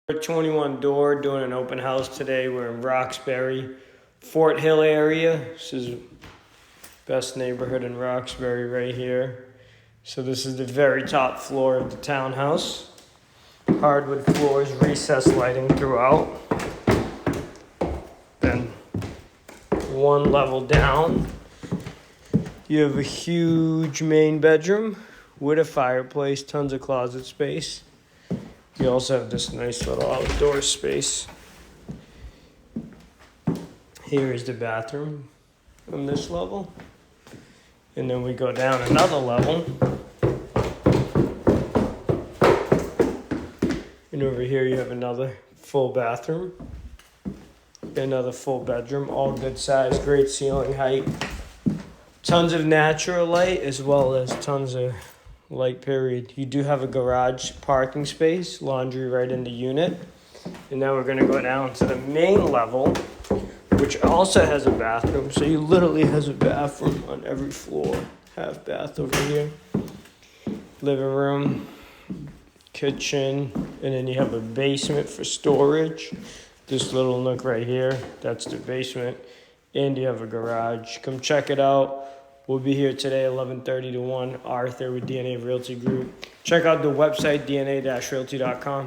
We're at 21 Dorr doing an open house today. We're in Roxbury, Fort Hill area. This is best neighborhood in Roxbury right here. So this is the very top floor of the townhouse. Hardwood floors, recessed lighting throughout. Then one level down, you have a huge main bedroom with a fireplace, tons of closet space. You also have this nice little outdoor space. Here is the bathroom on this level. And then we go down another level. And over here you have another full bathroom. Another full bedroom, all good size, great ceiling height. Tons of natural light as well as tons of light period. You do have a garage parking space, laundry right in the unit. And now we're gonna go down to the main level, which also has a bathroom. So you literally has a bathroom on every floor. Half bath over here. Living room, kitchen, and then you have a basement for storage. This little nook right here, that's the basement. And you have a garage. Come check it out. We'll be here today, 11:30 to 1. Arthur with DNA Realty Group. Check out the website, dna-realty.com.